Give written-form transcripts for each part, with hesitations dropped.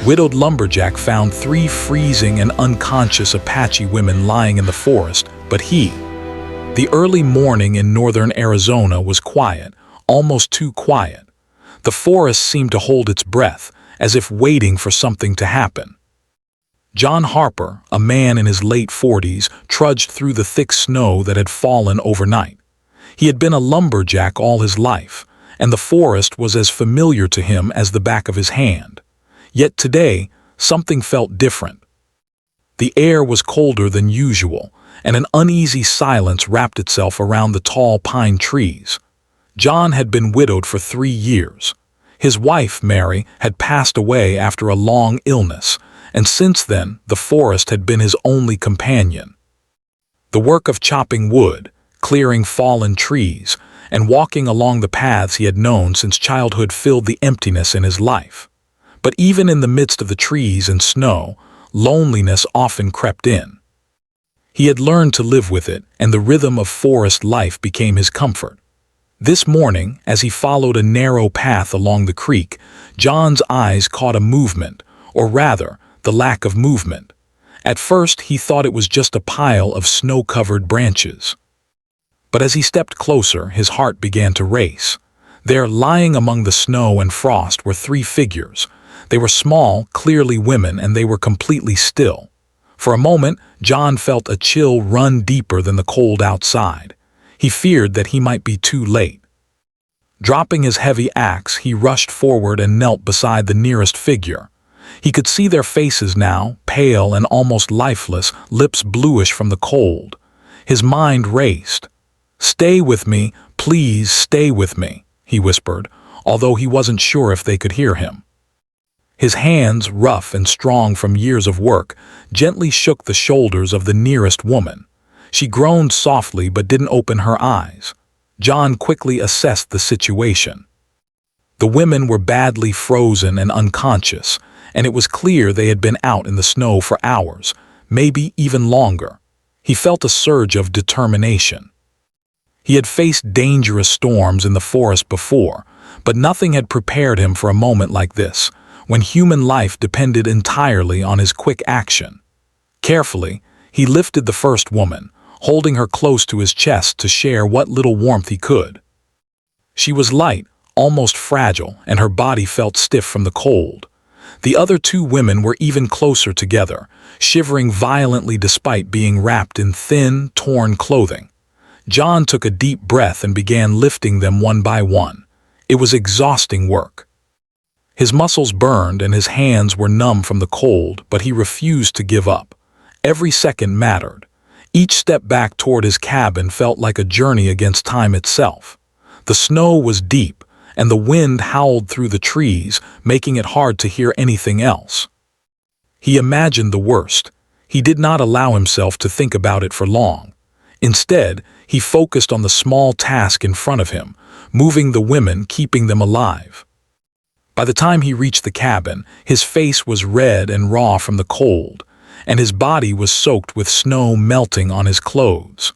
widowed Lumberjack found 3 freezing and unconscious Apache women lying in the forest, but the early morning in northern Arizona was quiet, almost too quiet. The forest seemed to hold its breath, as if waiting for something to happen. John Harper, a man in his late 40s, trudged through the thick snow that had fallen overnight. He had been a lumberjack all his life, and the forest was as familiar to him as the back of his hand. Yet today, something felt different. The air was colder than usual, and an uneasy silence wrapped itself around the tall pine trees. John had been widowed for 3 years. His wife, Mary, had passed away after a long illness, and since then the forest had been his only companion. The work of chopping wood, clearing fallen trees, and walking along the paths he had known since childhood filled the emptiness in his life. But even in the midst of the trees and snow, loneliness often crept in. He had learned to live with it, and the rhythm of forest life became his comfort. This morning, as he followed a narrow path along the creek, John's eyes caught a movement, or rather, the lack of movement. At first, he thought it was just a pile of snow-covered branches. But as he stepped closer, his heart began to race. There, lying among the snow and frost, were 3 figures. They were small, clearly women, and they were completely still. For a moment, John felt a chill run deeper than the cold outside. He feared that he might be too late. Dropping his heavy axe, he rushed forward and knelt beside the nearest figure. He could see their faces now, pale and almost lifeless, lips bluish from the cold. His mind raced. "Stay with me, please stay with me," he whispered, although he wasn't sure if they could hear him. His hands, rough and strong from years of work, gently shook the shoulders of the nearest woman. She groaned softly but didn't open her eyes. John quickly assessed the situation. The women were badly frozen and unconscious, and it was clear they had been out in the snow for hours, maybe even longer. He felt a surge of determination. He had faced dangerous storms in the forest before, but nothing had prepared him for a moment like this, when human life depended entirely on his quick action. Carefully, he lifted the first woman, holding her close to his chest to share what little warmth he could. She was light, almost fragile, and her body felt stiff from the cold. The other 2 women were even closer together, shivering violently despite being wrapped in thin, torn clothing. John took a deep breath and began lifting them one by one. It was exhausting work. His muscles burned and his hands were numb from the cold, but he refused to give up. Every second mattered. Each step back toward his cabin felt like a journey against time itself. The snow was deep, and the wind howled through the trees, making it hard to hear anything else. He imagined the worst. He did not allow himself to think about it for long. Instead, he focused on the small task in front of him, moving the women, keeping them alive. By the time he reached the cabin, his face was red and raw from the cold, and his body was soaked with snow melting on his clothes.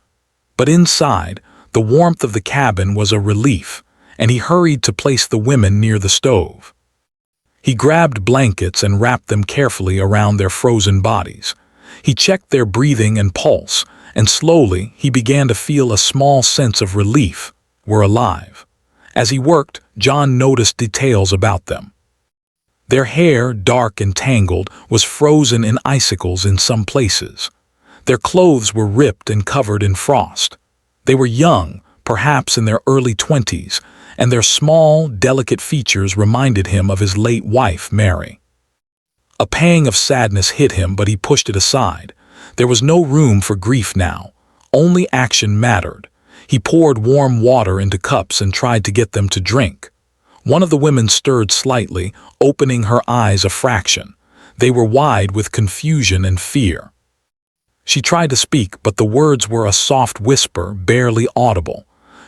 But inside, the warmth of the cabin was a relief, and he hurried to place the women near the stove. He grabbed blankets and wrapped them carefully around their frozen bodies. He checked their breathing and pulse, and slowly he began to feel a small sense of relief. We're alive. As he worked, John noticed details about them. Their hair, dark and tangled, was frozen in icicles in some places. Their clothes were ripped and covered in frost. They were young, perhaps in their early 20s, and their small, delicate features reminded him of his late wife, Mary. A pang of sadness hit him, but he pushed it aside. There was no room for grief now. Only action mattered. He poured warm water into cups and tried to get them to drink. One of the women stirred slightly, opening her eyes a fraction. They were wide with confusion and fear. She tried to speak, but the words were a soft whisper, barely audible.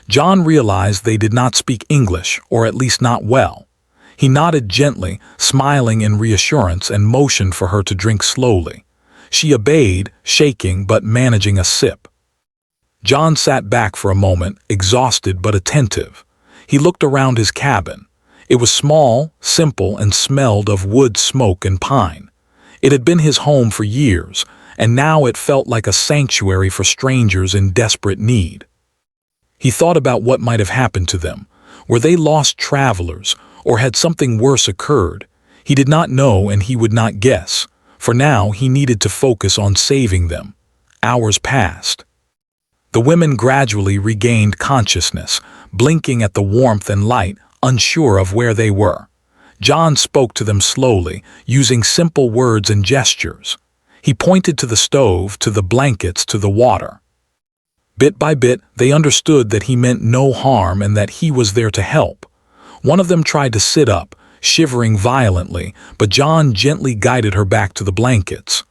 John realized they did not speak English, or at least not well. He nodded gently, smiling in reassurance, and motioned for her to drink slowly. She obeyed, shaking but managing a sip. John sat back for a moment, exhausted but attentive. He looked around his cabin. It was small, simple, and smelled of wood smoke and pine. It had been his home for years, and now it felt like a sanctuary for strangers in desperate need. He thought about what might have happened to them. Were they lost travelers, or had something worse occurred? He did not know, and he would not guess. For now, he needed to focus on saving them. Hours passed. The women gradually regained consciousness, blinking at the warmth and light, unsure of where they were. John spoke to them slowly, using simple words and gestures. He pointed to the stove, to the blankets, to the water. Bit by bit, they understood that he meant no harm and that he was there to help. One of them tried to sit up, shivering violently, but John gently guided her back to the blankets.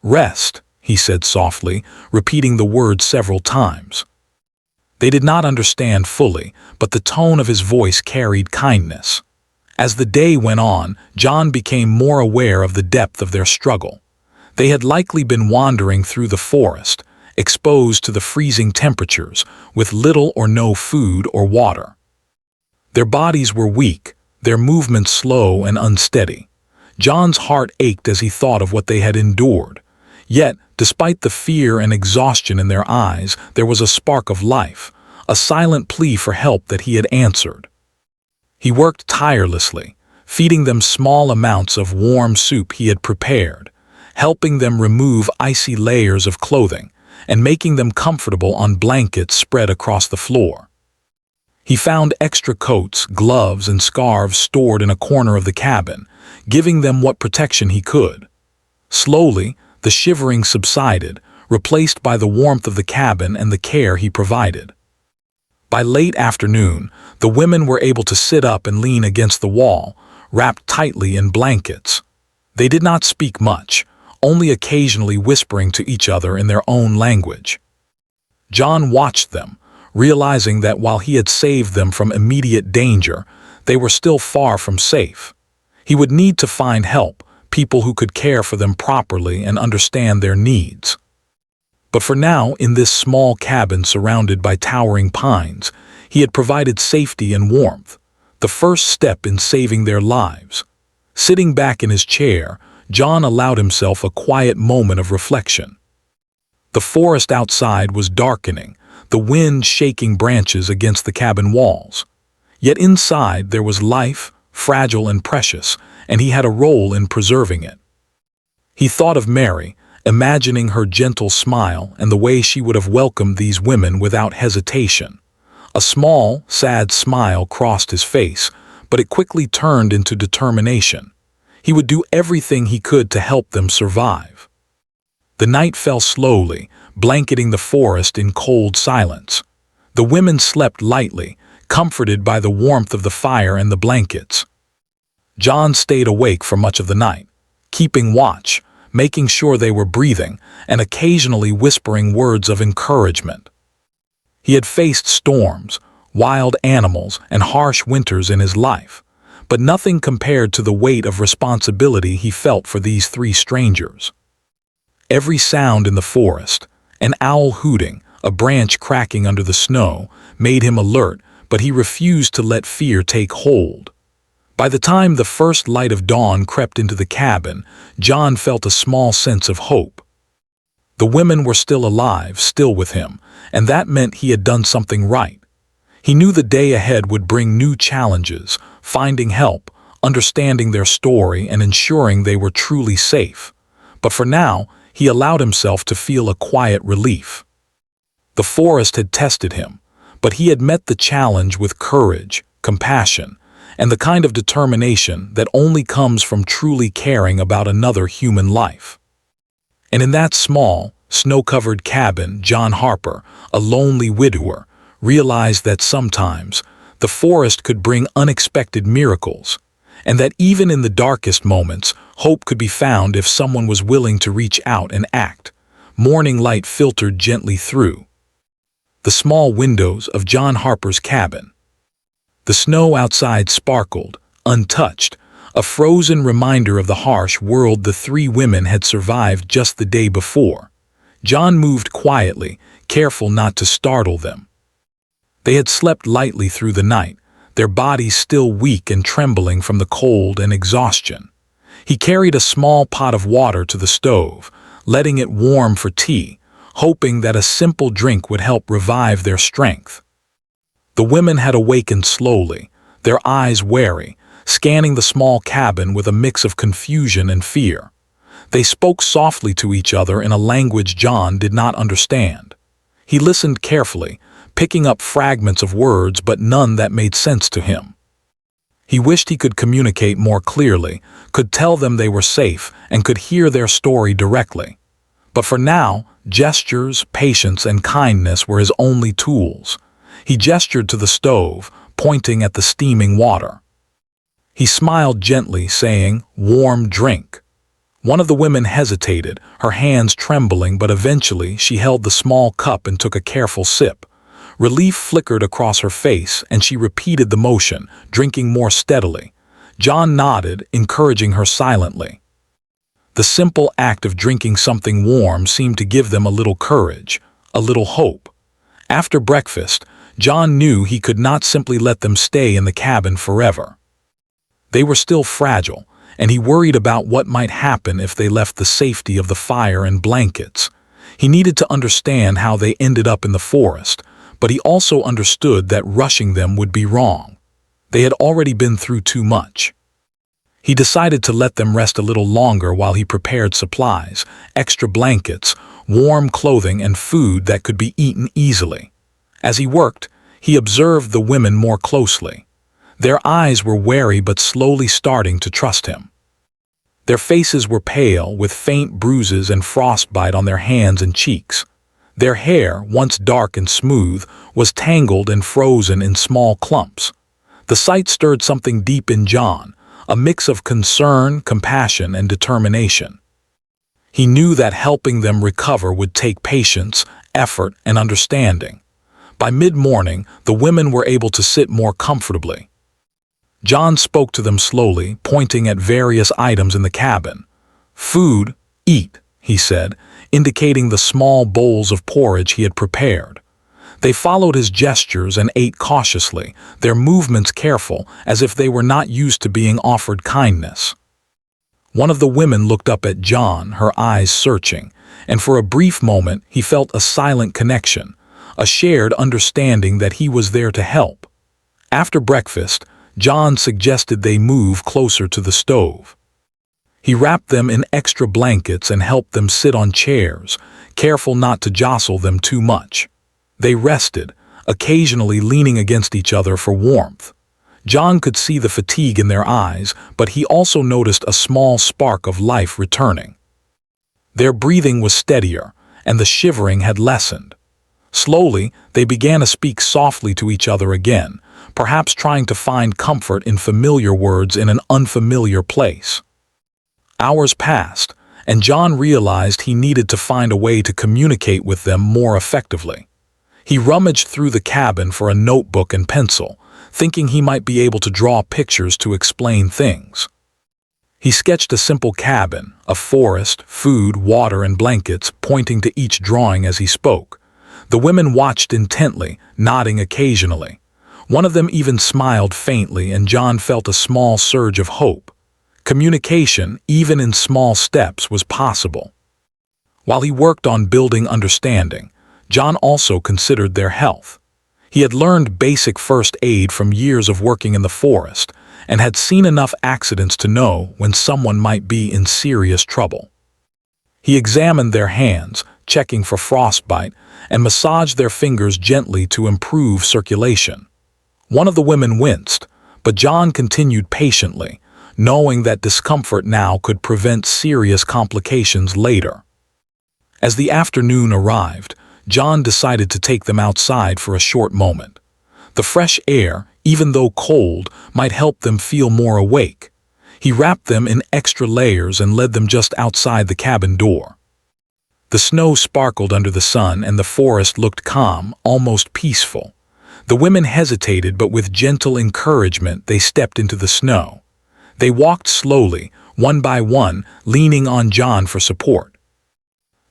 "Rest," he said softly, repeating the words several times. They did not understand fully, but the tone of his voice carried kindness. As the day went on, John became more aware of the depth of their struggle. They had likely been wandering through the forest, exposed to the freezing temperatures, with little or no food or water. Their bodies were weak, their movements slow and unsteady. John's heart ached as he thought of what they had endured. Yet, despite the fear and exhaustion in their eyes, there was a spark of life, a silent plea for help that he had answered. He worked tirelessly, feeding them small amounts of warm soup he had prepared, helping them remove icy layers of clothing, and making them comfortable on blankets spread across the floor. He found extra coats, gloves, and scarves stored in a corner of the cabin, giving them what protection he could. Slowly, the shivering subsided, replaced by the warmth of the cabin and the care he provided. By late afternoon, the women were able to sit up and lean against the wall, wrapped tightly in blankets. They did not speak much, only occasionally whispering to each other in their own language. John watched them, realizing that while he had saved them from immediate danger, they were still far from safe. He would need to find help, people who could care for them properly and understand their needs. But for now, in this small cabin surrounded by towering pines, he had provided safety and warmth, the first step in saving their lives. Sitting back in his chair, John allowed himself a quiet moment of reflection. The forest outside was darkening, the wind shaking branches against the cabin walls. Yet inside there was life, fragile and precious, and he had a role in preserving it. He thought of Mary, imagining her gentle smile and the way she would have welcomed these women without hesitation. A small, sad smile crossed his face, but it quickly turned into determination. He would do everything he could to help them survive. The night fell slowly, blanketing the forest in cold silence. The women slept lightly, comforted by the warmth of the fire and the blankets. John stayed awake for much of the night, keeping watch, making sure they were breathing, and occasionally whispering words of encouragement. He had faced storms, wild animals, and harsh winters in his life, but nothing compared to the weight of responsibility he felt for these three strangers. Every sound in the forest, an owl hooting, a branch cracking under the snow, made him alert, but he refused to let fear take hold. By the time the first light of dawn crept into the cabin, John felt a small sense of hope. The women were still alive, still with him, and that meant he had done something right. He knew the day ahead would bring new challenges, finding help, understanding their story, and ensuring they were truly safe. But for now, he allowed himself to feel a quiet relief. The forest had tested him, but he had met the challenge with courage, compassion, and the kind of determination that only comes from truly caring about another human life. And in that small, snow-covered cabin, John Harper, a lonely widower, realized that sometimes the forest could bring unexpected miracles, and that even in the darkest moments, hope could be found if someone was willing to reach out and act. Morning light filtered gently through the small windows of John Harper's cabin. The snow outside sparkled, untouched, a frozen reminder of the harsh world the three women had survived just the day before. John moved quietly, careful not to startle them. They had slept lightly through the night, their bodies still weak and trembling from the cold and exhaustion. He carried a small pot of water to the stove, letting it warm for tea, hoping that a simple drink would help revive their strength. The women had awakened slowly, their eyes wary, scanning the small cabin with a mix of confusion and fear. They spoke softly to each other in a language John did not understand. He listened carefully, picking up fragments of words but none that made sense to him. He wished he could communicate more clearly, could tell them they were safe, and could hear their story directly. But for now, gestures, patience, and kindness were his only tools. He gestured to the stove, pointing at the steaming water. He smiled gently, saying, "Warm drink." One of the women hesitated, her hands trembling, but eventually she held the small cup and took a careful sip. Relief flickered across her face, and she repeated the motion, drinking more steadily. John nodded, encouraging her silently. The simple act of drinking something warm seemed to give them a little courage, a little hope. After breakfast, John knew he could not simply let them stay in the cabin forever. They were still fragile, and he worried about what might happen if they left the safety of the fire and blankets. He needed to understand how they ended up in the forest, but he also understood that rushing them would be wrong. They had already been through too much. He decided to let them rest a little longer while he prepared supplies, extra blankets, warm clothing, and food that could be eaten easily. As he worked, he observed the women more closely. Their eyes were wary but slowly starting to trust him. Their faces were pale, with faint bruises and frostbite on their hands and cheeks. Their hair, once dark and smooth, was tangled and frozen in small clumps. The sight stirred something deep in John, a mix of concern, compassion, and determination. He knew that helping them recover would take patience, effort, and understanding. By mid-morning, the women were able to sit more comfortably. John spoke to them slowly, pointing at various items in the cabin. "Food, eat," he said, indicating the small bowls of porridge he had prepared. They followed his gestures and ate cautiously, their movements careful, as if they were not used to being offered kindness. One of the women looked up at John, her eyes searching, and for a brief moment he felt a silent connection, a shared understanding that he was there to help. After breakfast, John suggested they move closer to the stove. He wrapped them in extra blankets and helped them sit on chairs, careful not to jostle them too much. They rested, occasionally leaning against each other for warmth. John could see the fatigue in their eyes, but he also noticed a small spark of life returning. Their breathing was steadier, and the shivering had lessened. Slowly, they began to speak softly to each other again, perhaps trying to find comfort in familiar words in an unfamiliar place. Hours passed, and John realized he needed to find a way to communicate with them more effectively. He rummaged through the cabin for a notebook and pencil, thinking he might be able to draw pictures to explain things. He sketched a simple cabin, a forest, food, water, and blankets, pointing to each drawing as he spoke. The women watched intently, nodding occasionally. One of them even smiled faintly, and John felt a small surge of hope. Communication, even in small steps, was possible. While he worked on building understanding, John also considered their health. He had learned basic first aid from years of working in the forest, and had seen enough accidents to know when someone might be in serious trouble. He examined their hands, checking for frostbite, and massaged their fingers gently to improve circulation. One of the women winced, but John continued patiently, knowing that discomfort now could prevent serious complications later. As the afternoon arrived, John decided to take them outside for a short moment. The fresh air, even though cold, might help them feel more awake. He wrapped them in extra layers and led them just outside the cabin door. The snow sparkled under the sun, and the forest looked calm, almost peaceful. The women hesitated, but with gentle encouragement they stepped into the snow. They walked slowly, one by one, leaning on John for support.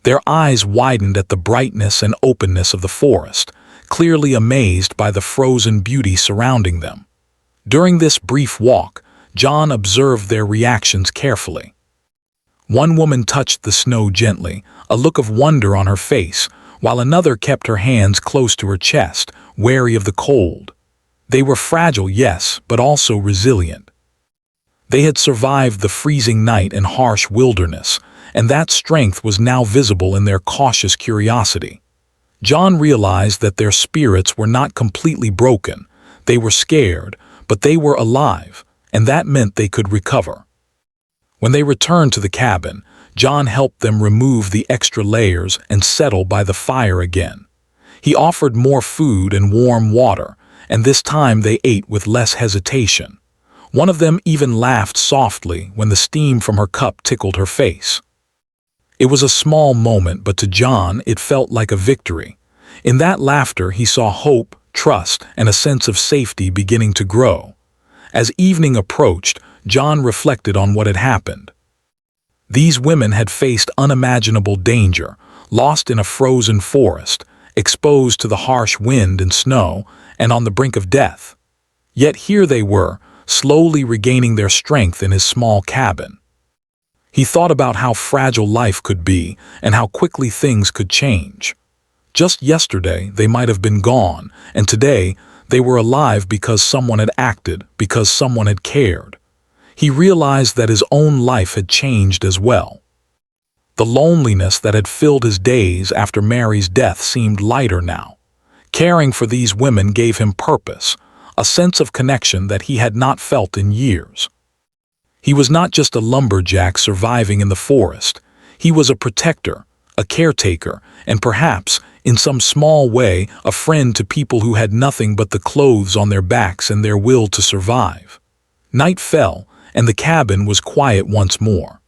Their eyes widened at the brightness and openness of the forest, clearly amazed by the frozen beauty surrounding them. During this brief walk, John observed their reactions carefully. One woman touched the snow gently, a look of wonder on her face, while another kept her hands close to her chest, wary of the cold. They were fragile, yes, but also resilient. They had survived the freezing night and harsh wilderness, and that strength was now visible in their cautious curiosity. John realized that their spirits were not completely broken. They were scared, but they were alive, and that meant they could recover. When they returned to the cabin, John helped them remove the extra layers and settle by the fire again. He offered more food and warm water, and this time they ate with less hesitation. One of them even laughed softly when the steam from her cup tickled her face. It was a small moment, but to John it felt like a victory. In that laughter he saw hope, trust, and a sense of safety beginning to grow. As evening approached, John reflected on what had happened. These women had faced unimaginable danger, lost in a frozen forest, exposed to the harsh wind and snow, and on the brink of death. Yet here they were, slowly regaining their strength in his small cabin. He thought about how fragile life could be and how quickly things could change. Just yesterday they might have been gone, and today they were alive because someone had acted, because someone had cared. He realized that his own life had changed as well. The loneliness that had filled his days after Mary's death seemed lighter now. Caring for these women gave him purpose, a sense of connection that he had not felt in years. He was not just a lumberjack surviving in the forest. He was a protector, a caretaker, and perhaps, in some small way, a friend to people who had nothing but the clothes on their backs and their will to survive. Night fell, and the cabin was quiet once more.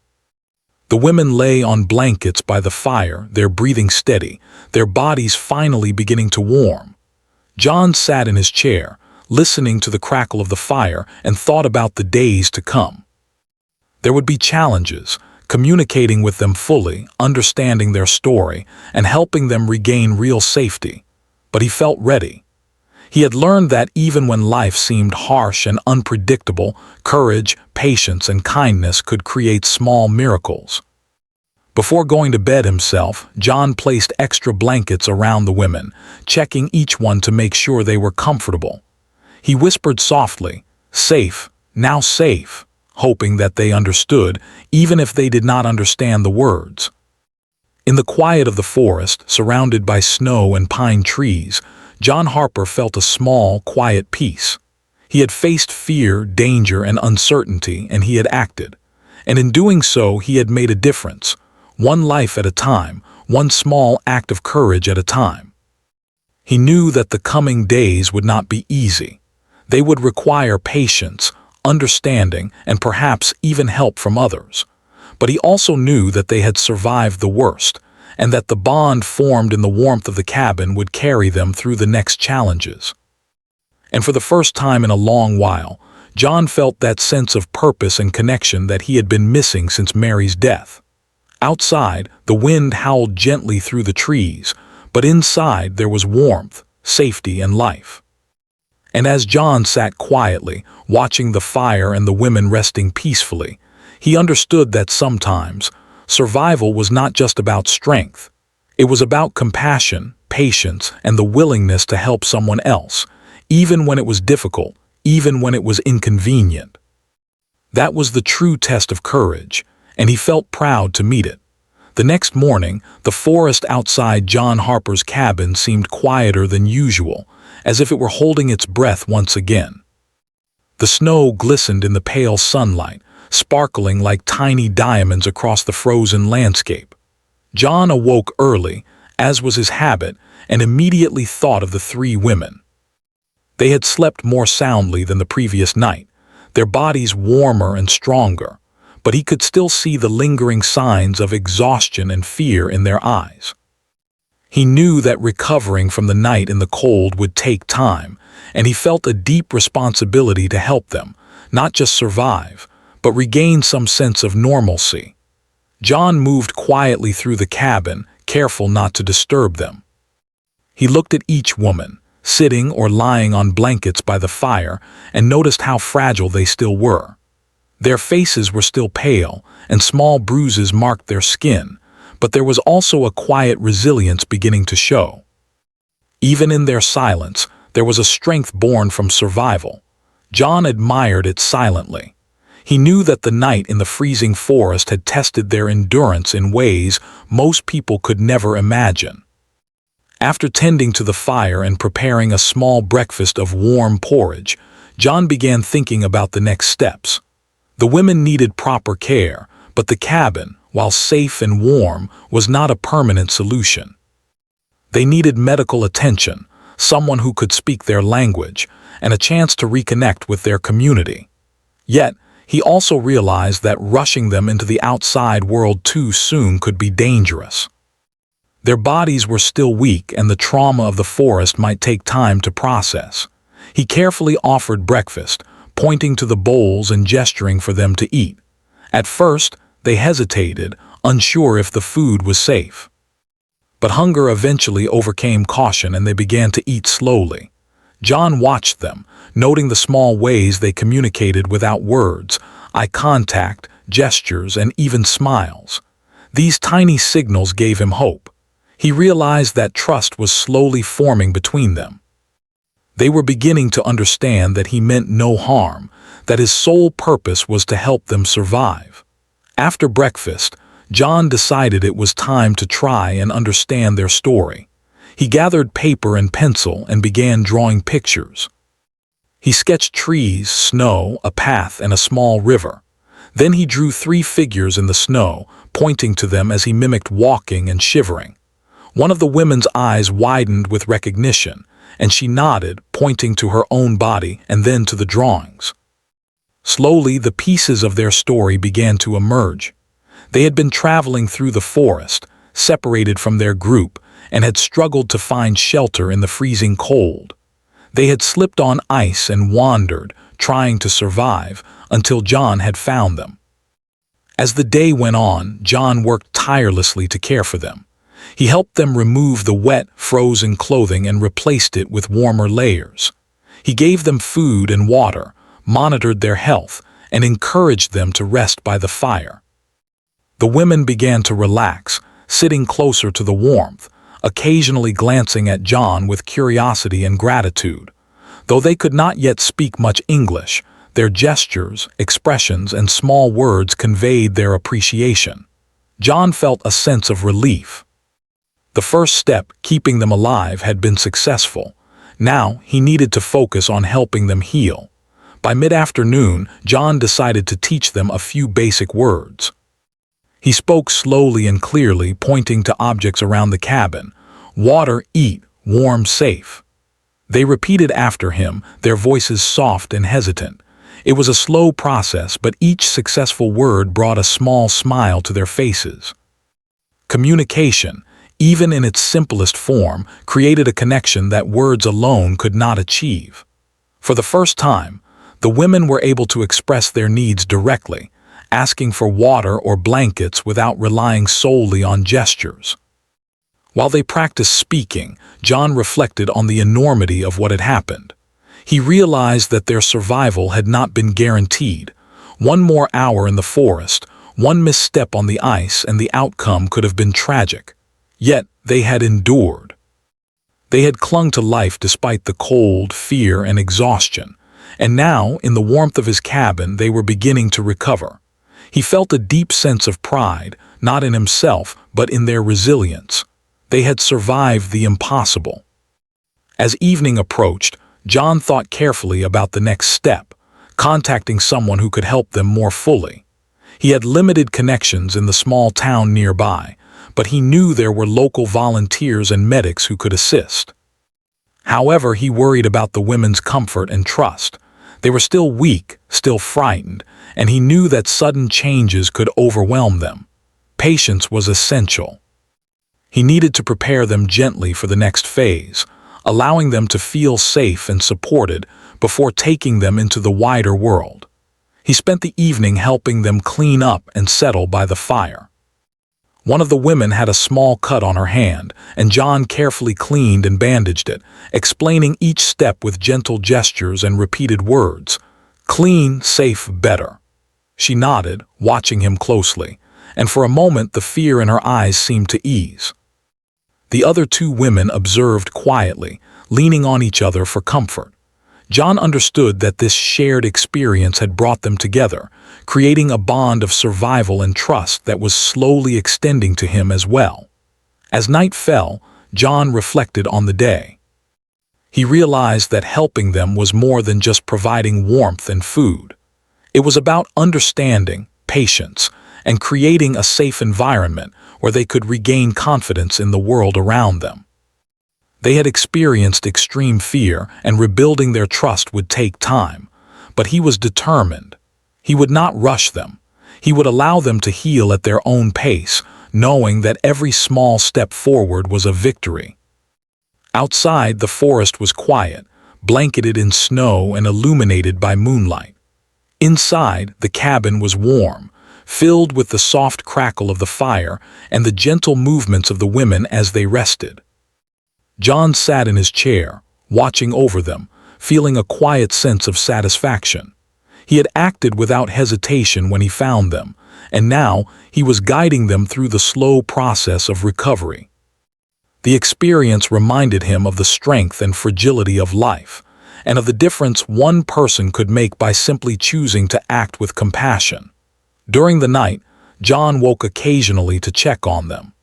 The women lay on blankets by the fire, their breathing steady, their bodies finally beginning to warm. John sat in his chair, listening to the crackle of the fire, and thought about the days to come. There would be challenges, communicating with them fully, understanding their story, and helping them regain real safety. But he felt ready. He had learned that even when life seemed harsh and unpredictable, courage, patience, and kindness could create small miracles. Before going to bed himself, John placed extra blankets around the women, checking each one to make sure they were comfortable. He whispered softly, "Safe, now safe," hoping that they understood, even if they did not understand the words. In the quiet of the forest, surrounded by snow and pine trees, John Harper felt a small, quiet peace. He had faced fear, danger, and uncertainty, and he had acted. And in doing so, he had made a difference, one life at a time, one small act of courage at a time. He knew that the coming days would not be easy. They would require patience, understanding, and perhaps even help from others. But he also knew that they had survived the worst, and that the bond formed in the warmth of the cabin would carry them through the next challenges. And for the first time in a long while, John felt that sense of purpose and connection that he had been missing since Mary's death. Outside, the wind howled gently through the trees, but inside there was warmth, safety, and life. And as John sat quietly, watching the fire and the women resting peacefully, he understood that sometimes survival was not just about strength. It was about compassion, patience, and the willingness to help someone else, even when it was difficult, even when it was inconvenient. That was the true test of courage, and he felt proud to meet it. The next morning, the forest outside John Harper's cabin seemed quieter than usual, as if it were holding its breath once again. The snow glistened in the pale sunlight, sparkling like tiny diamonds across the frozen landscape. John awoke early, as was his habit, and immediately thought of the three women. They had slept more soundly than the previous night, their bodies warmer and stronger, but he could still see the lingering signs of exhaustion and fear in their eyes. He knew that recovering from the night in the cold would take time, and he felt a deep responsibility to help them, not just survive, but regain some sense of normalcy. John moved quietly through the cabin, careful not to disturb them. He looked at each woman, sitting or lying on blankets by the fire, and noticed how fragile they still were. Their faces were still pale, and small bruises marked their skin, but there was also a quiet resilience beginning to show. Even in their silence, there was a strength born from survival. John admired it silently. He knew that the night in the freezing forest had tested their endurance in ways most people could never imagine. After tending to the fire and preparing a small breakfast of warm porridge, John began thinking about the next steps. The women needed proper care, but the cabin, while safe and warm, was not a permanent solution. They needed medical attention, someone who could speak their language, and a chance to reconnect with their community. Yet, he also realized that rushing them into the outside world too soon could be dangerous. Their bodies were still weak, and the trauma of the forest might take time to process. He carefully offered breakfast, pointing to the bowls and gesturing for them to eat. At first, they hesitated, unsure if the food was safe. But hunger eventually overcame caution, and they began to eat slowly. John watched them, noting the small ways they communicated without words, eye contact, gestures, and even smiles. These tiny signals gave him hope. He realized that trust was slowly forming between them. They were beginning to understand that he meant no harm, that his sole purpose was to help them survive. After breakfast, John decided it was time to try and understand their story. He gathered paper and pencil and began drawing pictures. He sketched trees, snow, a path, and a small river. Then he drew 3 figures in the snow, pointing to them as he mimicked walking and shivering. One of the women's eyes widened with recognition, and she nodded, pointing to her own body and then to the drawings. Slowly, the pieces of their story began to emerge. They had been traveling through the forest, separated from their group, and had struggled to find shelter in the freezing cold. They had slipped on ice and wandered, trying to survive, until John had found them. As the day went on, John worked tirelessly to care for them. He helped them remove the wet, frozen clothing and replaced it with warmer layers. He gave them food and water, monitored their health, and encouraged them to rest by the fire. The women began to relax, sitting closer to the warmth, occasionally glancing at John with curiosity and gratitude. Though they could not yet speak much English, their gestures, expressions, and small words conveyed their appreciation. John felt a sense of relief. The first step, keeping them alive, had been successful. Now he needed to focus on helping them heal. By mid-afternoon, John decided to teach them a few basic words. He spoke slowly and clearly, pointing to objects around the cabin. Water, eat, warm, safe. They repeated after him, their voices soft and hesitant. It was a slow process, but each successful word brought a small smile to their faces. Communication, even in its simplest form, created a connection that words alone could not achieve. For the first time, the women were able to express their needs directly, asking for water or blankets without relying solely on gestures. While they practiced speaking, John reflected on the enormity of what had happened. He realized that their survival had not been guaranteed. One more hour in the forest, one misstep on the ice, and the outcome could have been tragic. Yet they had endured. They had clung to life despite the cold, fear, and exhaustion. And now, in the warmth of his cabin, they were beginning to recover. He felt a deep sense of pride, not in himself, but in their resilience. They had survived the impossible. As evening approached, John thought carefully about the next step, contacting someone who could help them more fully. He had limited connections in the small town nearby, but he knew there were local volunteers and medics who could assist. However, he worried about the women's comfort and trust. They were still weak, still frightened, and he knew that sudden changes could overwhelm them. Patience was essential. He needed to prepare them gently for the next phase, allowing them to feel safe and supported before taking them into the wider world. He spent the evening helping them clean up and settle by the fire. One of the women had a small cut on her hand, and John carefully cleaned and bandaged it, explaining each step with gentle gestures and repeated words. "Clean, safe, better." She nodded, watching him closely, and for a moment the fear in her eyes seemed to ease. The other two women observed quietly, leaning on each other for comfort. John understood that this shared experience had brought them together, creating a bond of survival and trust that was slowly extending to him as well. As night fell, John reflected on the day. He realized that helping them was more than just providing warmth and food. It was about understanding, patience, and creating a safe environment where they could regain confidence in the world around them. They had experienced extreme fear, and rebuilding their trust would take time, but he was determined. He would not rush them. He would allow them to heal at their own pace, knowing that every small step forward was a victory. Outside, the forest was quiet, blanketed in snow and illuminated by moonlight. Inside, the cabin was warm, filled with the soft crackle of the fire and the gentle movements of the women as they rested. John sat in his chair, watching over them, feeling a quiet sense of satisfaction. He had acted without hesitation when he found them, and now he was guiding them through the slow process of recovery. The experience reminded him of the strength and fragility of life, and of the difference one person could make by simply choosing to act with compassion. During the night, John woke occasionally to check on them.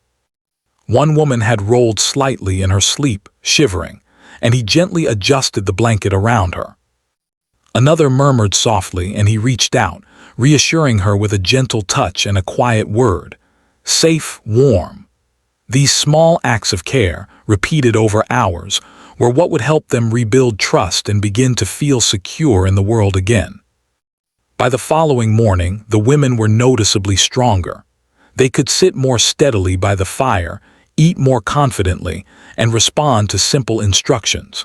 One woman had rolled slightly in her sleep, shivering, and he gently adjusted the blanket around her. Another murmured softly, and he reached out, reassuring her with a gentle touch and a quiet word. Safe, warm. These small acts of care, repeated over hours, were what would help them rebuild trust and begin to feel secure in the world again. By the following morning, the women were noticeably stronger. They could sit more steadily by the fire, eat more confidently, and respond to simple instructions.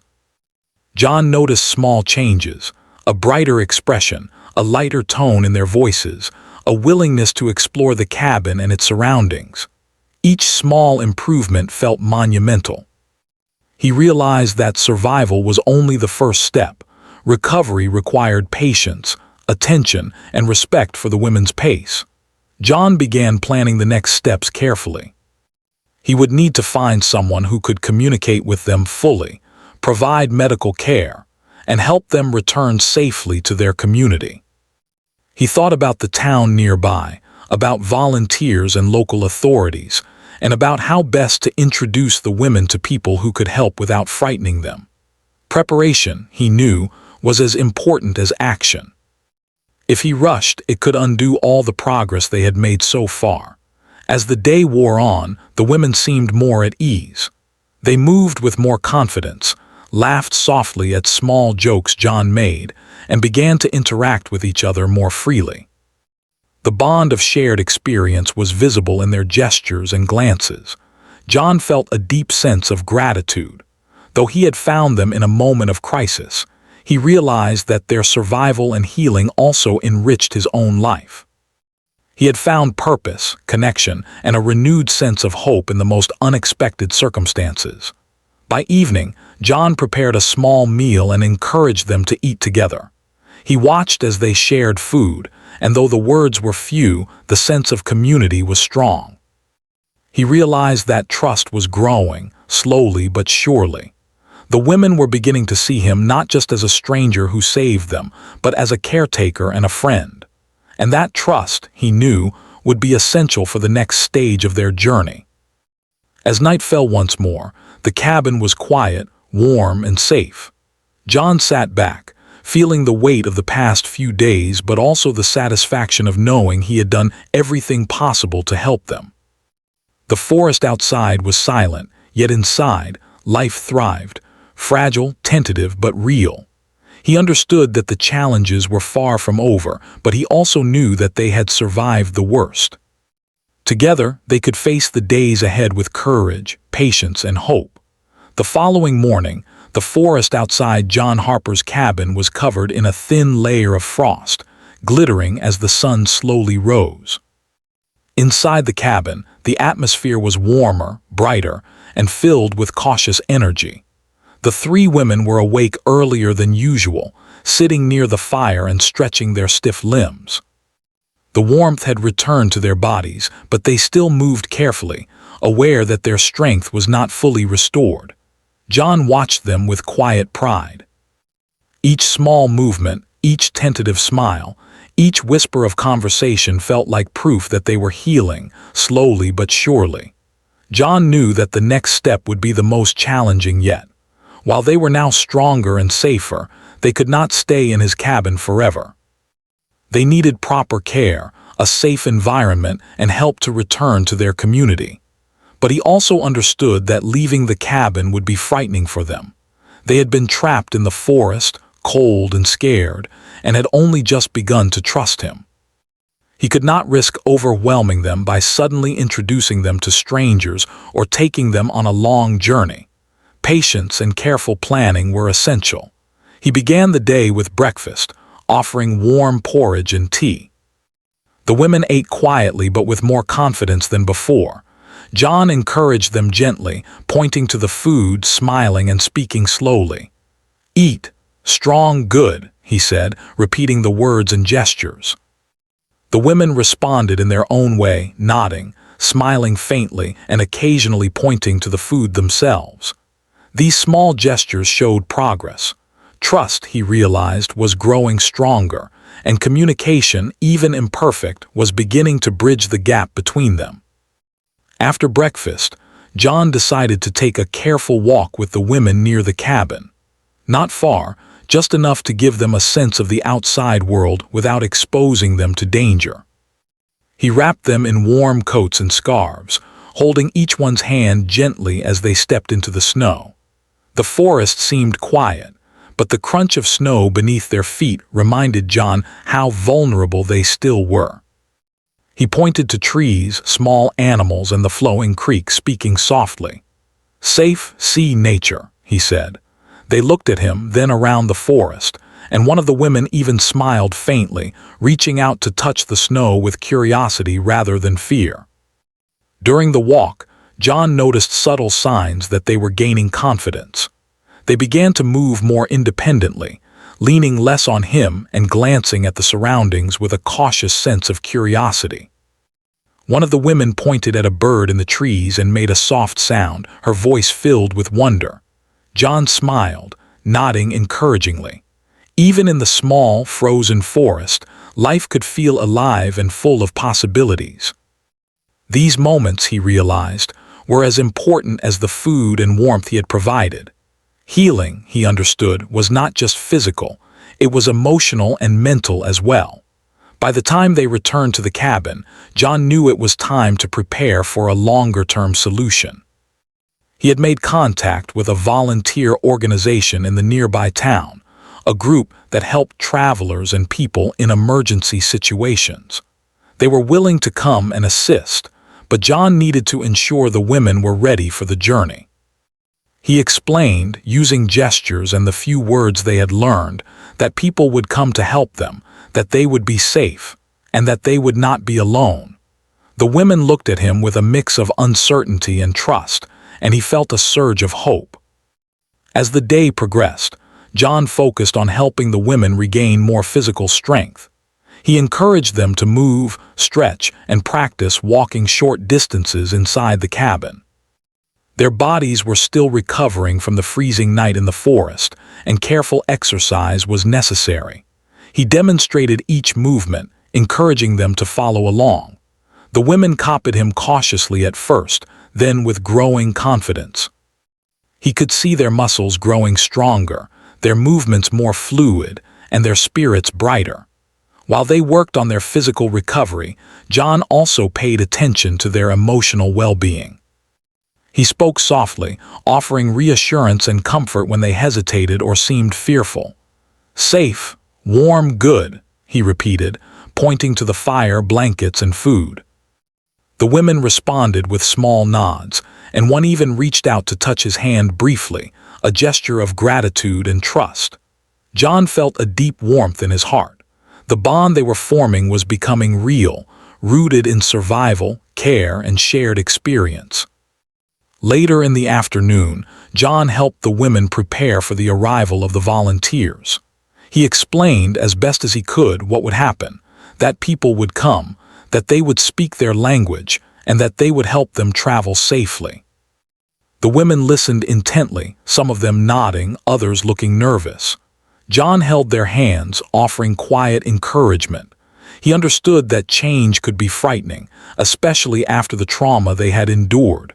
John noticed small changes, a brighter expression, a lighter tone in their voices, a willingness to explore the cabin and its surroundings. Each small improvement felt monumental. He realized that survival was only the first step. Recovery required patience, attention, and respect for the women's pace. John began planning the next steps carefully. He would need to find someone who could communicate with them fully, provide medical care, and help them return safely to their community. He thought about the town nearby, about volunteers and local authorities, and about how best to introduce the women to people who could help without frightening them. Preparation, he knew, was as important as action. If he rushed, it could undo all the progress they had made so far. As the day wore on, the women seemed more at ease. They moved with more confidence, laughed softly at small jokes John made, and began to interact with each other more freely. The bond of shared experience was visible in their gestures and glances. John felt a deep sense of gratitude. Though he had found them in a moment of crisis, he realized that their survival and healing also enriched his own life. He had found purpose, connection, and a renewed sense of hope in the most unexpected circumstances. By evening, John prepared a small meal and encouraged them to eat together. He watched as they shared food, and though the words were few, the sense of community was strong. He realized that trust was growing, slowly but surely. The women were beginning to see him not just as a stranger who saved them, but as a caretaker and a friend. And that trust, he knew, would be essential for the next stage of their journey. As night fell once more, the cabin was quiet, warm, and safe. John sat back, feeling the weight of the past few days but also the satisfaction of knowing he had done everything possible to help them. The forest outside was silent, yet inside, life thrived, fragile, tentative, but real. He understood that the challenges were far from over, but he also knew that they had survived the worst. Together, they could face the days ahead with courage, patience, and hope. The following morning, the forest outside John Harper's cabin was covered in a thin layer of frost, glittering as the sun slowly rose. Inside the cabin, The atmosphere was warmer, brighter, and filled with cautious energy. The three women were awake earlier than usual, sitting near the fire and stretching their stiff limbs. The warmth had returned to their bodies, but they still moved carefully, aware that their strength was not fully restored. John watched them with quiet pride. Each small movement, each tentative smile, each whisper of conversation felt like proof that they were healing, slowly but surely. John knew that the next step would be the most challenging yet. While they were now stronger and safer, they could not stay in his cabin forever. They needed proper care, a safe environment, and help to return to their community. But he also understood that leaving the cabin would be frightening for them. They had been trapped in the forest, cold and scared, and had only just begun to trust him. He could not risk overwhelming them by suddenly introducing them to strangers or taking them on a long journey. Patience and careful planning were essential. He began the day with breakfast, offering warm porridge and tea. The women ate quietly but with more confidence than before. John encouraged them gently, pointing to the food, smiling and speaking slowly. "Eat. Strong, good," he said, repeating the words and gestures. The women responded in their own way, nodding, smiling faintly, and occasionally pointing to the food themselves. These small gestures showed progress. Trust, he realized, was growing stronger, and communication, even imperfect, was beginning to bridge the gap between them. After breakfast, John decided to take a careful walk with the women near the cabin. Not far, just enough to give them a sense of the outside world without exposing them to danger. He wrapped them in warm coats and scarves, holding each one's hand gently as they stepped into the snow. The forest seemed quiet, but the crunch of snow beneath their feet reminded John how vulnerable they still were. He pointed to trees, small animals, and the flowing creek, speaking softly. "Safe, see nature," he said. They looked at him, then around the forest, and one of the women even smiled faintly, reaching out to touch the snow with curiosity rather than fear. During the walk, John noticed subtle signs that they were gaining confidence. They began to move more independently, leaning less on him and glancing at the surroundings with a cautious sense of curiosity. One of the women pointed at a bird in the trees and made a soft sound, her voice filled with wonder. John smiled, nodding encouragingly. Even in the small, frozen forest, life could feel alive and full of possibilities. These moments, he realized, were as important as the food and warmth he had provided. Healing, he understood, was not just physical, it was emotional and mental as well. By the time they returned to the cabin, John knew it was time to prepare for a longer-term solution. He had made contact with a volunteer organization in the nearby town, a group that helped travelers and people in emergency situations. They were willing to come and assist, but John needed to ensure the women were ready for the journey. He explained, using gestures and the few words they had learned, that people would come to help them, that they would be safe, and that they would not be alone. The women looked at him with a mix of uncertainty and trust, and he felt a surge of hope. As the day progressed, John focused on helping the women regain more physical strength. He encouraged them to move, stretch, and practice walking short distances inside the cabin. Their bodies were still recovering from the freezing night in the forest, and careful exercise was necessary. He demonstrated each movement, encouraging them to follow along. The women copied him cautiously at first, then with growing confidence. He could see their muscles growing stronger, their movements more fluid, and their spirits brighter. While they worked on their physical recovery, John also paid attention to their emotional well-being. He spoke softly, offering reassurance and comfort when they hesitated or seemed fearful. "Safe, warm, good," he repeated, pointing to the fire, blankets, and food. The women responded with small nods, and one even reached out to touch his hand briefly, a gesture of gratitude and trust. John felt a deep warmth in his heart. The bond they were forming was becoming real, rooted in survival, care, and shared experience. Later in the afternoon, John helped the women prepare for the arrival of the volunteers. He explained as best as he could what would happen, that people would come, that they would speak their language, and that they would help them travel safely. The women listened intently, some of them nodding, others looking nervous. John held their hands, offering quiet encouragement. He understood that change could be frightening, especially after the trauma they had endured.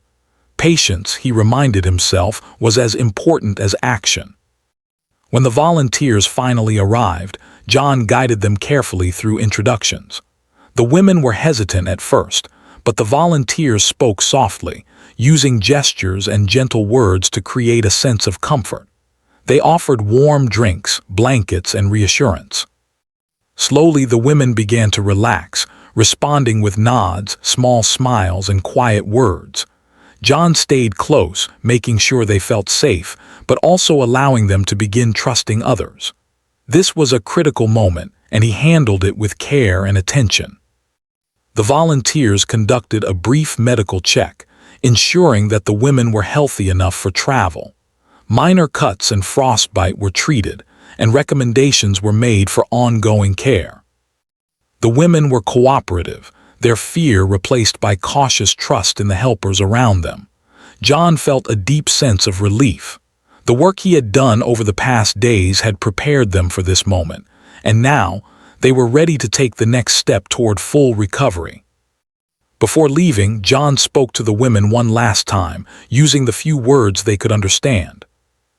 Patience, he reminded himself, was as important as action. When the volunteers finally arrived, John guided them carefully through introductions. The women were hesitant at first, but the volunteers spoke softly, using gestures and gentle words to create a sense of comfort. They offered warm drinks, blankets, and reassurance. Slowly, the women began to relax, responding with nods, small smiles, and quiet words. John stayed close, making sure they felt safe, but also allowing them to begin trusting others. This was a critical moment, and he handled it with care and attention. The volunteers conducted a brief medical check, ensuring that the women were healthy enough for travel. Minor cuts and frostbite were treated, and recommendations were made for ongoing care. The women were cooperative, their fear replaced by cautious trust in the helpers around them. John felt a deep sense of relief. The work he had done over the past days had prepared them for this moment, and now they were ready to take the next step toward full recovery. Before leaving, John spoke to the women one last time, using the few words they could understand.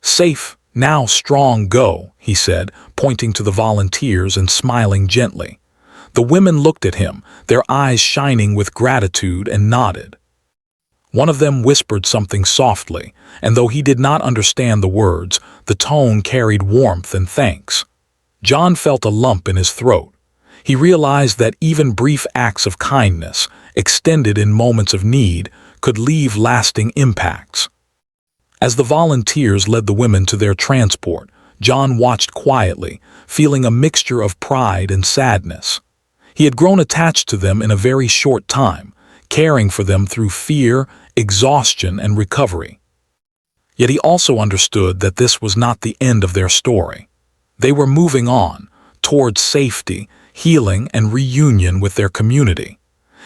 "Safe, now strong, go," he said, pointing to the volunteers and smiling gently. The women looked at him, their eyes shining with gratitude, and nodded. One of them whispered something softly, and though he did not understand the words, the tone carried warmth and thanks. John felt a lump in his throat. He realized that even brief acts of kindness, extended in moments of need, could leave lasting impacts. As the volunteers led the women to their transport, John watched quietly, feeling a mixture of pride and sadness. He had grown attached to them in a very short time, caring for them through fear, exhaustion, and recovery. Yet he also understood that this was not the end of their story. They were moving on, towards safety, healing, and reunion with their community.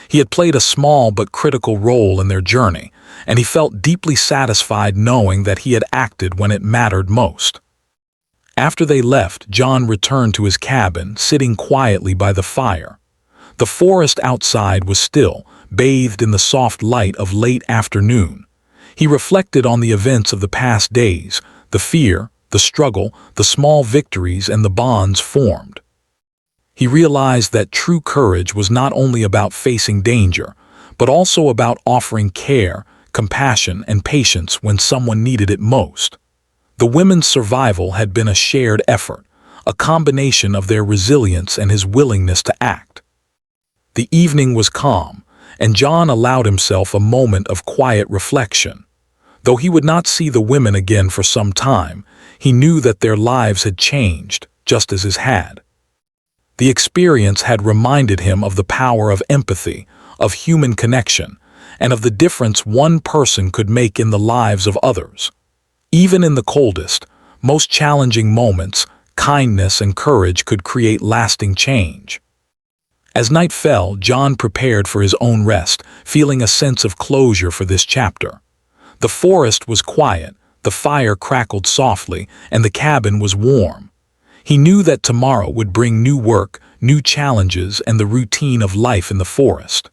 He had played a small but critical role in their journey, and he felt deeply satisfied knowing that he had acted when it mattered most. After they left, John returned to his cabin, sitting quietly by the fire. The forest outside was still, bathed in the soft light of late afternoon. He reflected on the events of the past days, the fear, the struggle, the small victories, and the bonds formed. He realized that true courage was not only about facing danger, but also about offering care, compassion, and patience when someone needed it most. The women's survival had been a shared effort, a combination of their resilience and his willingness to act. The evening was calm, and John allowed himself a moment of quiet reflection. Though he would not see the women again for some time, he knew that their lives had changed, just as his had. The experience had reminded him of the power of empathy, of human connection, and of the difference one person could make in the lives of others. Even in the coldest, most challenging moments, kindness and courage could create lasting change. As night fell, John prepared for his own rest, feeling a sense of closure for this chapter. The forest was quiet, the fire crackled softly, and the cabin was warm. He knew that tomorrow would bring new work, new challenges, and the routine of life in the forest.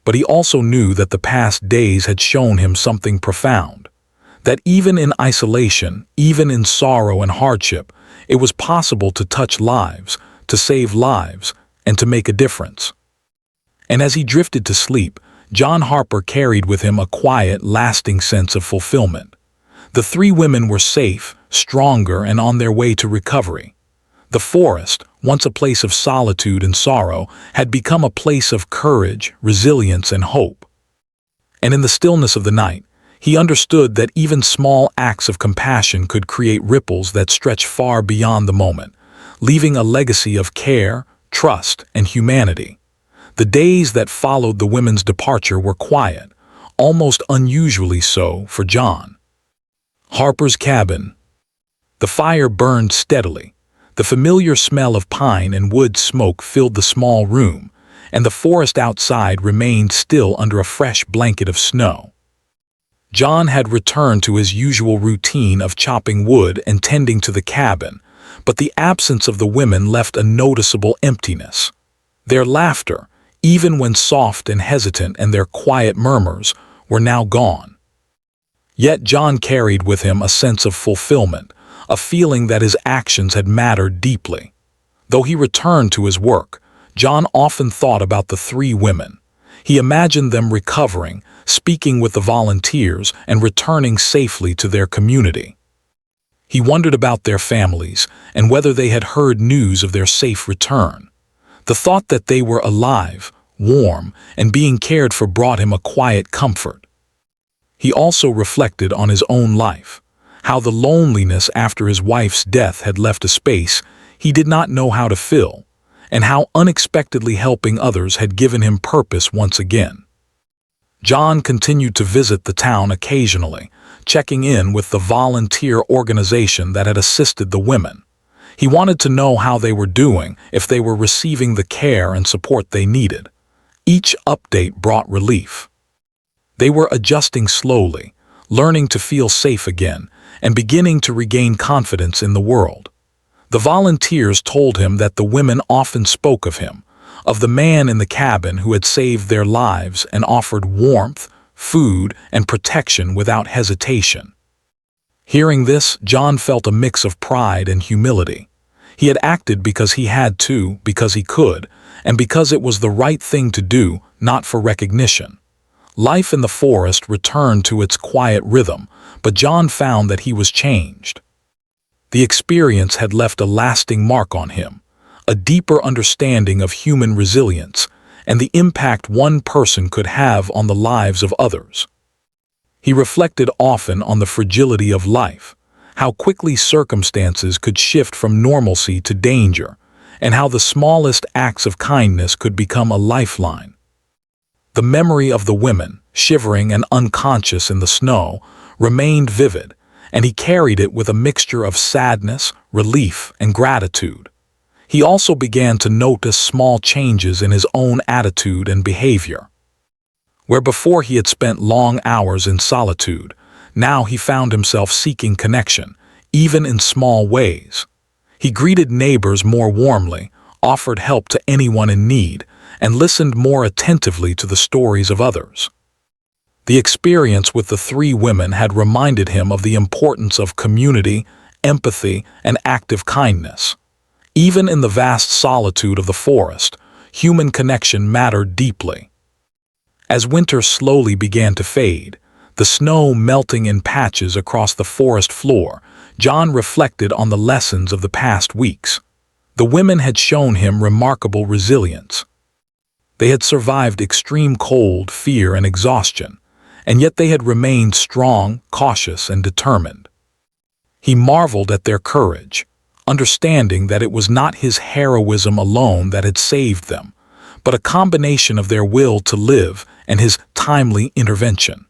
But he also knew that the past days had shown him something profound. That even in isolation, even in sorrow and hardship, it was possible to touch lives, to save lives, and to make a difference. And as he drifted to sleep, John Harper carried with him a quiet, lasting sense of fulfillment. The three women were safe, stronger, and on their way to recovery. The forest, once a place of solitude and sorrow, had become a place of courage, resilience, and hope. And in the stillness of the night, he understood that even small acts of compassion could create ripples that stretch far beyond the moment, leaving a legacy of care, trust, and humanity. The days that followed the women's departure were quiet, almost unusually so for John. Harper's cabin. The fire burned steadily. The familiar smell of pine and wood smoke filled the small room, and the forest outside remained still under a fresh blanket of snow. John had returned to his usual routine of chopping wood and tending to the cabin, but the absence of the women left a noticeable emptiness. Their laughter, even when soft and hesitant, and their quiet murmurs were now gone. Yet John carried with him a sense of fulfillment, a feeling that his actions had mattered deeply. Though he returned to his work, John often thought about the three women. He imagined them recovering, speaking with the volunteers, and returning safely to their community. He wondered about their families and whether they had heard news of their safe return. The thought that they were alive, warm, and being cared for brought him a quiet comfort. He also reflected on his own life, how the loneliness after his wife's death had left a space he did not know how to fill, and how unexpectedly helping others had given him purpose once again. John continued to visit the town occasionally, checking in with the volunteer organization that had assisted the women. He wanted to know how they were doing, if they were receiving the care and support they needed. Each update brought relief. They were adjusting slowly, learning to feel safe again, and beginning to regain confidence in the world. The volunteers told him that the women often spoke of him, of the man in the cabin who had saved their lives and offered warmth, food, and protection without hesitation. Hearing this, John felt a mix of pride and humility. He had acted because he had to, because he could, and because it was the right thing to do, not for recognition. Life in the forest returned to its quiet rhythm, but John found that he was changed. The experience had left a lasting mark on him, a deeper understanding of human resilience and the impact one person could have on the lives of others. He reflected often on the fragility of life, how quickly circumstances could shift from normalcy to danger, and how the smallest acts of kindness could become a lifeline. The memory of the women, shivering and unconscious in the snow, remained vivid, and he carried it with a mixture of sadness, relief, and gratitude. He also began to notice small changes in his own attitude and behavior. Where before he had spent long hours in solitude, now he found himself seeking connection, even in small ways. He greeted neighbors more warmly, offered help to anyone in need, and listened more attentively to the stories of others. The experience with the three women had reminded him of the importance of community, empathy, and active kindness. Even in the vast solitude of the forest, human connection mattered deeply. As winter slowly began to fade, the snow melting in patches across the forest floor, John reflected on the lessons of the past weeks. The women had shown him remarkable resilience. They had survived extreme cold, fear, and exhaustion, and yet they had remained strong, cautious, and determined. He marveled at their courage, understanding that it was not his heroism alone that had saved them, but a combination of their will to live and his timely intervention.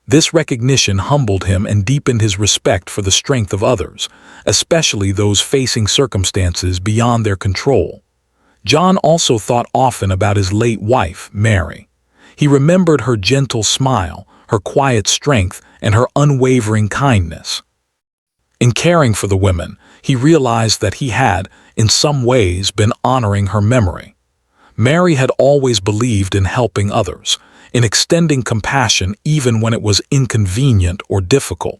This recognition humbled him and deepened his respect for the strength of others, especially those facing circumstances beyond their control. John also thought often about his late wife, Mary. He remembered her gentle smile, her quiet strength, and her unwavering kindness. In caring for the women, he realized that he had, in some ways, been honoring her memory. Mary had always believed in helping others, in extending compassion even when it was inconvenient or difficult.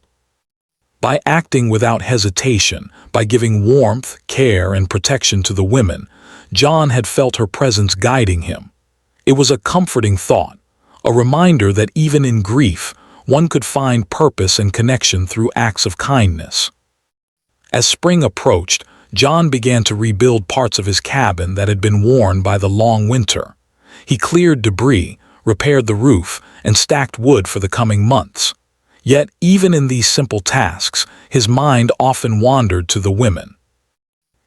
By acting without hesitation, by giving warmth, care, and protection to the women, John had felt her presence guiding him. It was a comforting thought, a reminder that even in grief, one could find purpose and connection through acts of kindness. As spring approached, John began to rebuild parts of his cabin that had been worn by the long winter. He cleared debris, repaired the roof, and stacked wood for the coming months. Yet, even in these simple tasks, his mind often wandered to the women.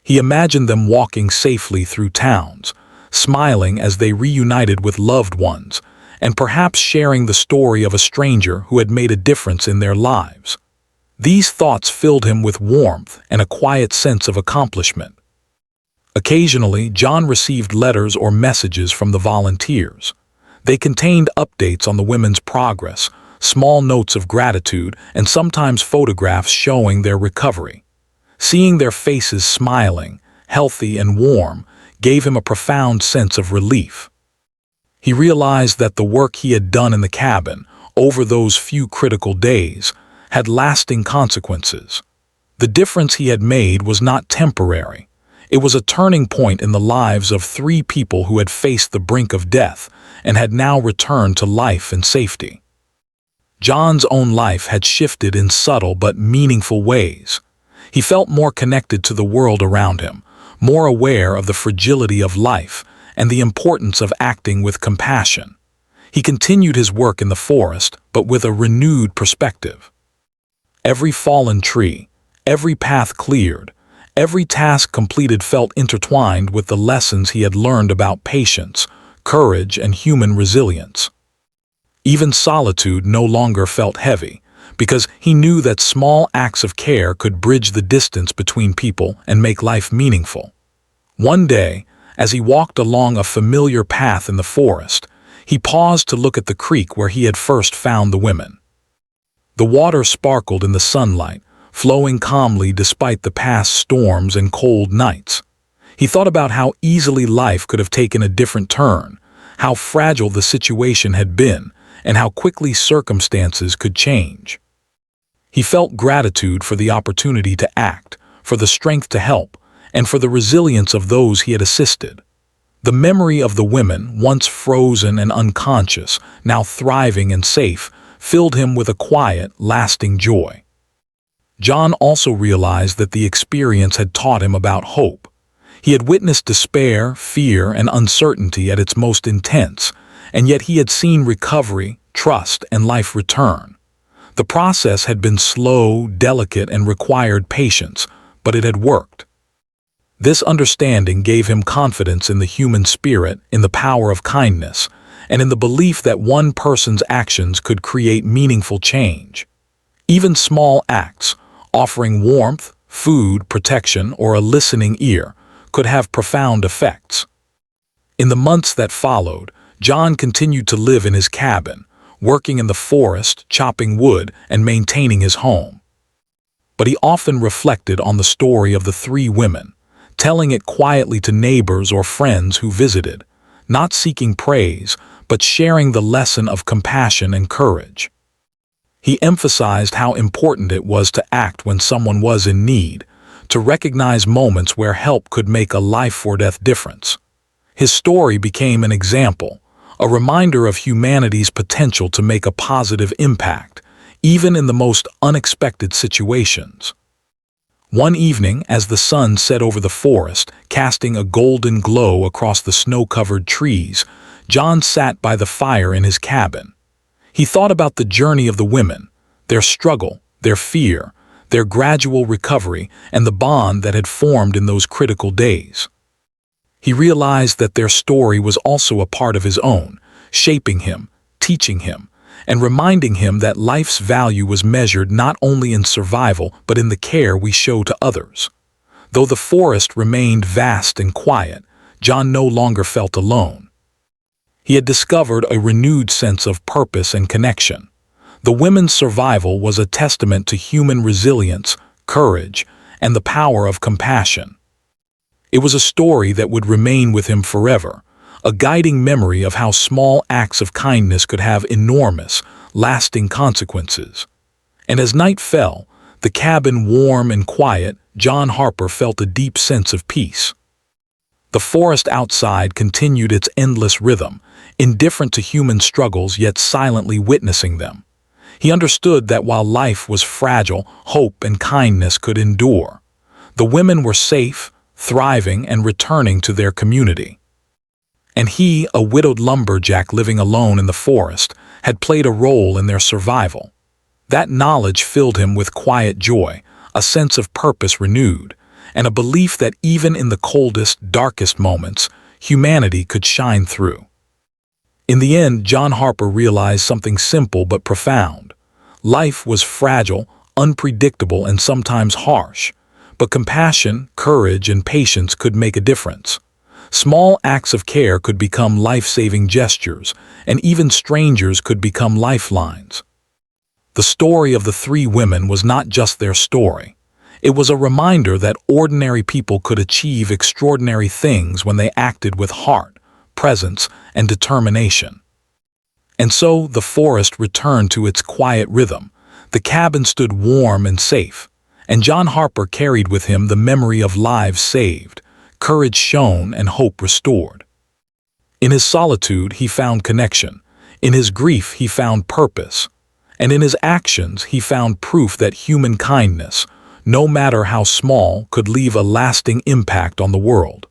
He imagined them walking safely through towns, smiling as they reunited with loved ones, and perhaps sharing the story of a stranger who had made a difference in their lives. These thoughts filled him with warmth and a quiet sense of accomplishment. Occasionally, John received letters or messages from the volunteers. They contained updates on the women's progress, small notes of gratitude, and sometimes photographs showing their recovery. Seeing their faces smiling, healthy and warm, gave him a profound sense of relief. He realized that the work he had done in the cabin, over those few critical days, had lasting consequences. The difference he had made was not temporary. It was a turning point in the lives of 3 people who had faced the brink of death and had now returned to life and safety. John's own life had shifted in subtle but meaningful ways. He felt more connected to the world around him, more aware of the fragility of life and the importance of acting with compassion. He continued his work in the forest, but with a renewed perspective. Every fallen tree, every path cleared, every task completed felt intertwined with the lessons he had learned about patience, courage, and human resilience. Even solitude no longer felt heavy, because he knew that small acts of care could bridge the distance between people and make life meaningful. One day, as he walked along a familiar path in the forest, he paused to look at the creek where he had first found the women. The water sparkled in the sunlight, flowing calmly despite the past storms and cold nights. He thought about how easily life could have taken a different turn, how fragile the situation had been, and how quickly circumstances could change. He felt gratitude for the opportunity to act, for the strength to help, and for the resilience of those he had assisted. The memory of the women, once frozen and unconscious, now thriving and safe, filled him with a quiet, lasting joy. John also realized that the experience had taught him about hope. He had witnessed despair, fear, and uncertainty at its most intense, and yet he had seen recovery, trust, and life return. The process had been slow, delicate, and required patience, but it had worked. This understanding gave him confidence in the human spirit, in the power of kindness, and in the belief that one person's actions could create meaningful change. Even small acts, offering warmth, food, protection, or a listening ear, could have profound effects. In the months that followed, John continued to live in his cabin, working in the forest, chopping wood, and maintaining his home. But he often reflected on the story of the 3 women, telling it quietly to neighbors or friends who visited, not seeking praise, but sharing the lesson of compassion and courage. He emphasized how important it was to act when someone was in need, to recognize moments where help could make a life-or-death difference. His story became an example, a reminder of humanity's potential to make a positive impact, even in the most unexpected situations. One evening, as the sun set over the forest, casting a golden glow across the snow-covered trees, John sat by the fire in his cabin. He thought about the journey of the women, their struggle, their fear, their gradual recovery, and the bond that had formed in those critical days. He realized that their story was also a part of his own, shaping him, teaching him, and reminding him that life's value was measured not only in survival but in the care we show to others. Though the forest remained vast and quiet, John no longer felt alone. He had discovered a renewed sense of purpose and connection. The women's survival was a testament to human resilience, courage, and the power of compassion. It was a story that would remain with him forever, a guiding memory of how small acts of kindness could have enormous, lasting consequences. And as night fell, the cabin warm and quiet, John Harper felt a deep sense of peace. The forest outside continued its endless rhythm, indifferent to human struggles yet silently witnessing them. He understood that while life was fragile, hope and kindness could endure. The women were safe, thriving, and returning to their community. And he, a widowed lumberjack living alone in the forest, had played a role in their survival. That knowledge filled him with quiet joy, a sense of purpose renewed, and a belief that even in the coldest, darkest moments, humanity could shine through. In the end, John Harper realized something simple but profound. Life was fragile, unpredictable, and sometimes harsh, but compassion, courage, and patience could make a difference. Small acts of care could become life-saving gestures, and even strangers could become lifelines. The story of the three women was not just their story. It was a reminder that ordinary people could achieve extraordinary things when they acted with heart, presence, and determination. And so the forest returned to its quiet rhythm. The cabin stood warm and safe, and John Harper carried with him the memory of lives saved, courage shown, and hope restored. In his solitude, he found connection. In his grief, he found purpose. And in his actions, he found proof that human kindness, no matter how small, could leave a lasting impact on the world.